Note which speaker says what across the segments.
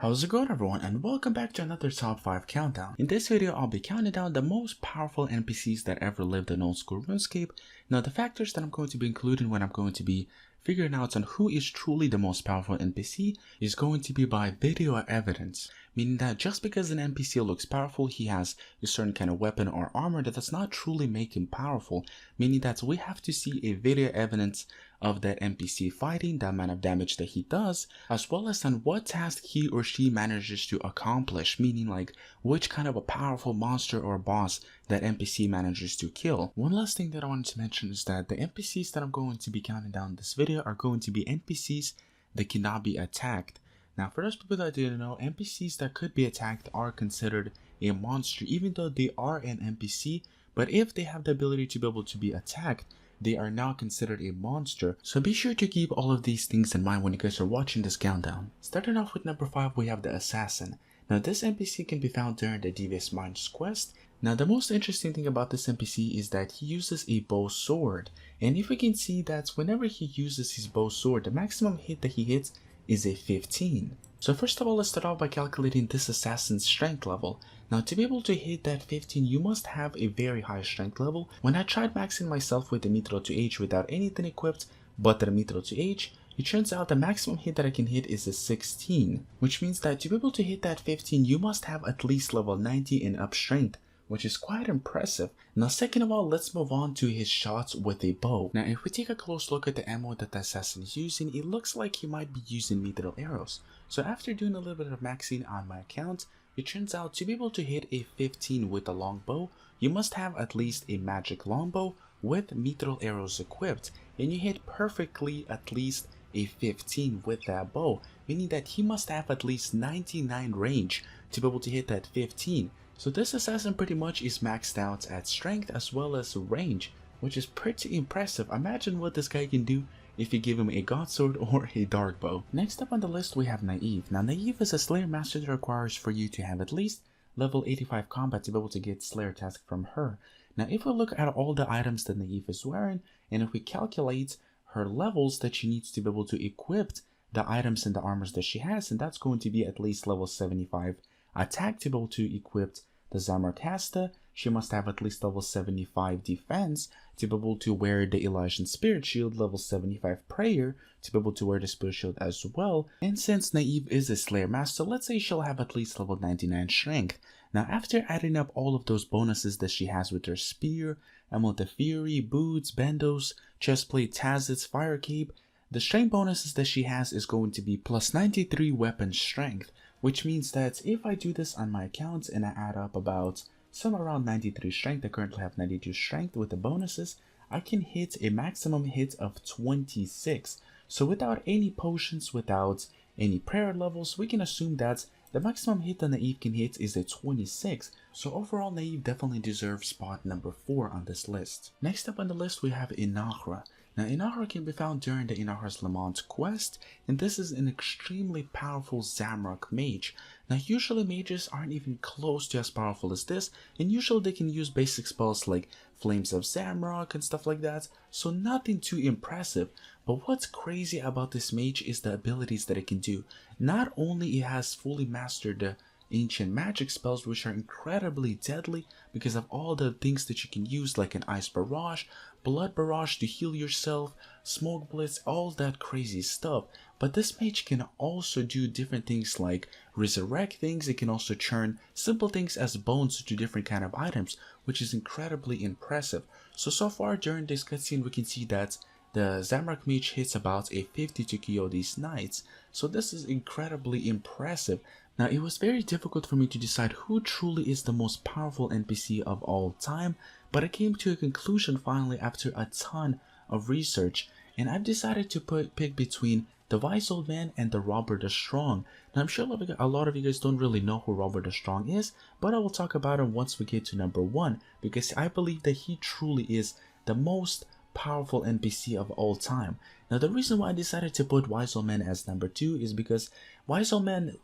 Speaker 1: How's it going, everyone, and welcome back to another top 5 countdown. In this video I'll be counting down the most powerful NPCs that ever lived in old school RuneScape. Now the factors that I'm going to be including when I'm going to be figuring out on who is truly the most powerful NPC is going to be by video evidence, meaning that just because an NPC looks powerful, he has a certain kind of weapon or armor, that does not truly make him powerful, meaning that we have to see a video evidence of that NPC fighting, the amount of damage that he does, as well as on what task he or she manages to accomplish, meaning like which kind of a powerful monster or boss that NPC manages to kill. One last thing that I wanted to mention is that the NPCs that I'm going to be counting down in this video are going to be NPCs that cannot be attacked. Now, for those people that didn't know, NPCs that could be attacked are considered a monster, even though they are an NPC, but if they have the ability to be able to be attacked, they are now considered a monster. So be sure to keep all of these things in mind when you guys are watching this countdown. Starting off with number 5, we have the Assassin. Now this NPC can be found during the Devious Minds quest. Now the most interesting thing about this NPC is that he uses a bow sword, and if we can see that whenever he uses his bow sword, the maximum hit that he hits is a 15. So first of all, let's start off by calculating this assassin's strength level. Now to be able to hit that 15, you must have a very high strength level. When I tried maxing myself with the Mithril to H without anything equipped but the Mithril to H, it turns out the maximum hit that I can hit is a 16, which means that to be able to hit that 15, you must have at least level 90 and up strength, which is quite impressive. Now second of all, let's move on to his shots with a bow. Now if we take a close look at the ammo that the assassin is using, it looks like he might be using mithril arrows. So after doing a little bit of maxing on my account, it turns out to be able to hit a 15 with a longbow, you must have at least a magic longbow with mithril arrows equipped, and you hit perfectly at least a 15 with that bow, meaning that he must have at least 99 range to be able to hit that 15. So this assassin pretty much is maxed out at strength as well as range, which is pretty impressive. Imagine what this guy can do if you give him a god sword or a dark bow. Next up on the list we have Naive. Now Naive is a Slayer master that requires for you to have at least level 85 combat to be able to get Slayer task from her. Now if we look at all the items that Naive is wearing, and if we calculate her levels that she needs to be able to equip the items and the armors that she has, and that's going to be at least level 75 attack to be able to equip the Sanroque. She must have at least level 75 defense to be able to wear the Elysian Spirit Shield, level 75 prayer to be able to wear the Spirit Shield as well. And since Naive is a Slayer Master, let's say she'll have at least level 99 strength. Now after adding up all of those bonuses that she has with her Spear, Amulet of Fury, Boots, Bandos, Chestplate, Tazets, Fire Cape, the strength bonuses that she has is going to be plus 93 weapon strength, which means that if I do this on my account and I add up about somewhere around 93 strength, I currently have 92 strength with the bonuses, I can hit a maximum hit of 26. So without any potions, without any prayer levels, we can assume that the maximum hit that Naive can hit is a 26. So overall, Naive definitely deserves spot number 4 on this list. Next up on the list we have Inahra. Now Inahra can be found during the Inahra's Lamont quest, and this is an extremely powerful Sanroque mage. Now usually mages aren't even close to as powerful as this, and usually they can use basic spells like Flames of Sanroque and stuff like that, so nothing too impressive. But what's crazy about this mage is the abilities that it can do. Not only it has fully mastered the ancient magic spells, which are incredibly deadly because of all the things that you can use, like an ice barrage, blood barrage to heal yourself, smoke blitz, all that crazy stuff. But this mage can also do different things like resurrect things. It can also turn simple things as bones to different kind of items, which is incredibly impressive. So far during this cutscene we can see that the Sanroque mage hits about a 50 to KO these knights, so this is incredibly impressive. Now it was very difficult for me to decide who truly is the most powerful NPC of all time, but I came to a conclusion finally after a ton of research, and I've decided to pick between the Wise Old Man and the Robber the Strong. Now I'm sure a lot of you guys don't really know who Robber the Strong is, but I will talk about him once we get to number 1, because I believe that he truly is the most powerful NPC of all time. Now the reason why I decided to put Wise Old Man as number 2 is because Wise Old Man,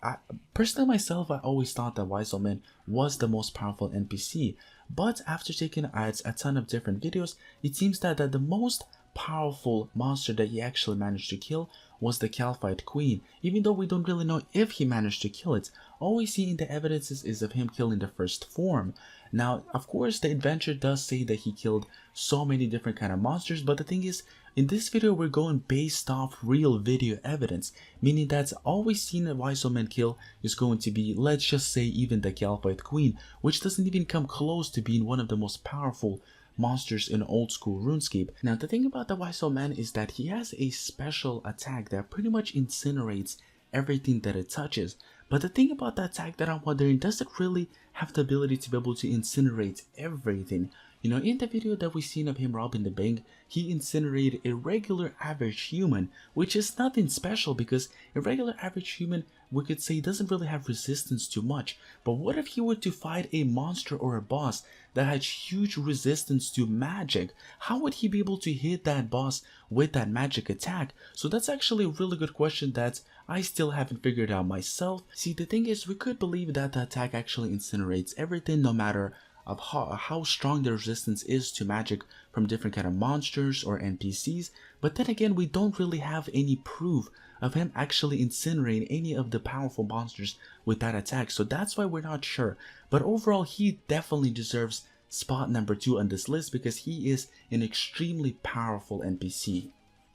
Speaker 1: personally myself, I always thought that Wise Old Man was the most powerful NPC, but after taking a ton of different videos, it seems that the most powerful monster that he actually managed to kill was the Calphite Queen, even though we don't really know if he managed to kill it. All we see in the evidences is of him killing the first form. Now, of course, the adventure does say that he killed so many different kind of monsters, but the thing is, in this video, we're going based off real video evidence, meaning that all we've seen a wise old man kill is going to be, let's just say, even the Calphite Queen, which doesn't even come close to being one of the most powerful monsters in old school RuneScape. Now, the thing about the wise old man is that he has a special attack that pretty much incinerates everything that it touches. But the thing about the attack that I'm wondering, does it really have the ability to be able to incinerate everything? You know, in the video that we've seen of him robbing the bank, he incinerated a regular average human, which is nothing special because a regular average human, we could say, doesn't really have resistance to much. But what if he were to fight a monster or a boss that had huge resistance to magic? How would he be able to hit that boss with that magic attack? So that's actually a really good question that I still haven't figured out myself. See, the thing is, we could believe that the attack actually incinerates everything, no matter of how strong the resistance is to magic from different kind of monsters or NPCs, but then again, we don't really have any proof of him actually incinerating any of the powerful monsters with that attack, so that's why we're not sure. But overall, he definitely deserves spot number 2 on this list because he is an extremely powerful NPC.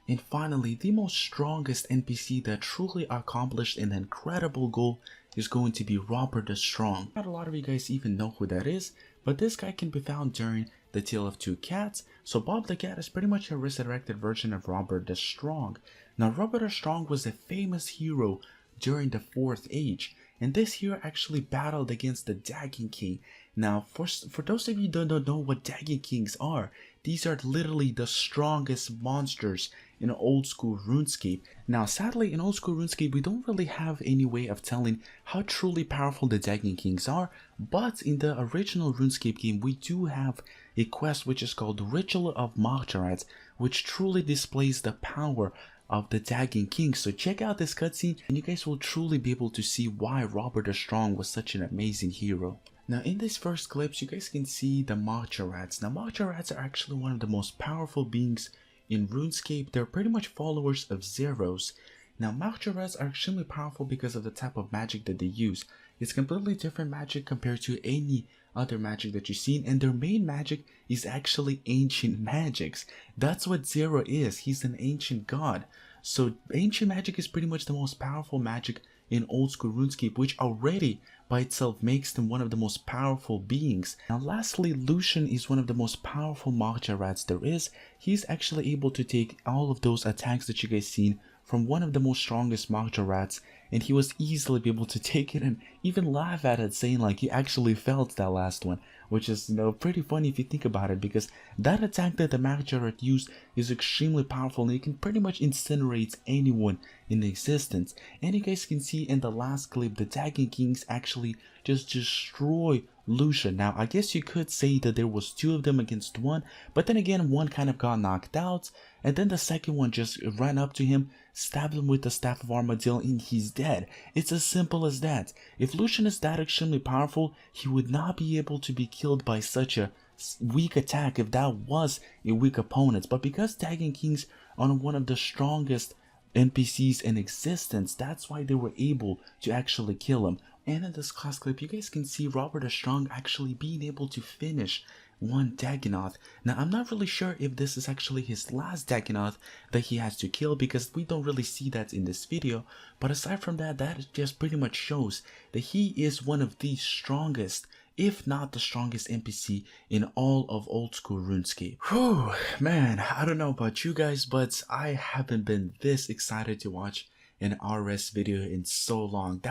Speaker 1: And finally, the most strongest NPC that truly accomplished an incredible goal is going to be Robert the Strong. Not a lot of you guys even know who that is, but this guy can be found during The Tale of Two Cats. So Bob the Cat is pretty much a resurrected version of Robert the Strong. Now, Robert the Strong was a famous hero during the 4th Age, and this hero actually battled against the Dragon King. Now, for those of you who don't know what Dragon Kings are, these are literally the strongest monsters in old school RuneScape. Now, sadly, in old school RuneScape, we don't really have any way of telling how truly powerful the Dragon Kings are, but in the original RuneScape game, we do have a quest which is called Ritual of Magcharat, which truly displays the power of the Dragon King. So check out this cutscene and you guys will truly be able to see why Robert the Strong was such an amazing hero. Now, in this first clips, you guys can see the Magcharats. Now, Magcharats are actually one of the most powerful beings in RuneScape. They're pretty much followers of Zeros. Now, Magcharats are extremely powerful because of the type of magic that they use. It's completely different magic compared to any other magic that you've seen, and their main magic is actually ancient magics. That's what Zero is. He's an ancient god. So ancient magic is pretty much the most powerful magic in old school RuneScape, which already by itself makes them one of the most powerful beings. Now lastly, Lucian is one of the most powerful Magcharats there is. He's actually able to take all of those attacks that you guys seen from one of the most strongest Magcharats, and he was easily able to take it and even laugh at it, saying like he actually felt that last one, which is, you know, pretty funny if you think about it, because that attack that the Magcharat used is extremely powerful and it can pretty much incinerate anyone in existence. And you guys can see in the last clip, the Dragon Kings actually just destroy Lucian. Now, I guess you could say that there was 2 of them against 1, but then again, one kind of got knocked out, and then the second one just ran up to him, stabbed him with the Staff of Armadillo, and he's dead. It's as simple as that. If Lucian is that extremely powerful, he would not be able to be killed by such a weak attack if that was a weak opponent. But because Dragon Kings are one of the strongest NPCs in existence, that's why they were able to actually kill him. And in this class clip, you guys can see Robert the Strong actually being able to finish one Dagonoth. Now, I'm not really sure if this is actually his last Dagonoth that he has to kill, because we don't really see that in this video. But aside from that, that just pretty much shows that he is one of the strongest, if not the strongest NPC in all of old school RuneScape. Whew, man, I don't know about you guys, but I haven't been this excited to watch an RS video in so long.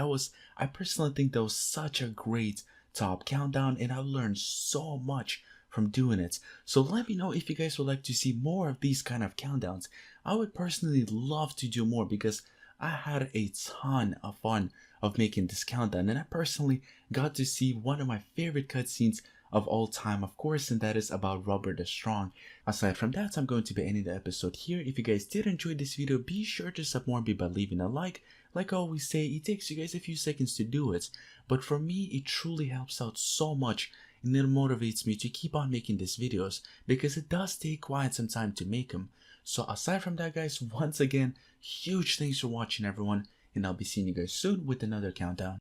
Speaker 1: I personally think that was such a great top countdown, and I learned so much from doing it. So let me know if you guys would like to see more of these kind of countdowns. I would personally love to do more because I had a ton of fun of making this countdown, and I personally got to see one of my favorite cutscenes of all time, of course, and that is about Robert the Strong. Aside from that, I'm going to be ending the episode here. If you guys did enjoy this video, be sure to support me by leaving a like. Like I always say, it takes you guys a few seconds to do it, but for me, it truly helps out so much, and it motivates me to keep on making these videos, because it does take quite some time to make them. So aside from that, guys, once again, Huge thanks for watching, everyone, and I'll be seeing you guys soon with another countdown.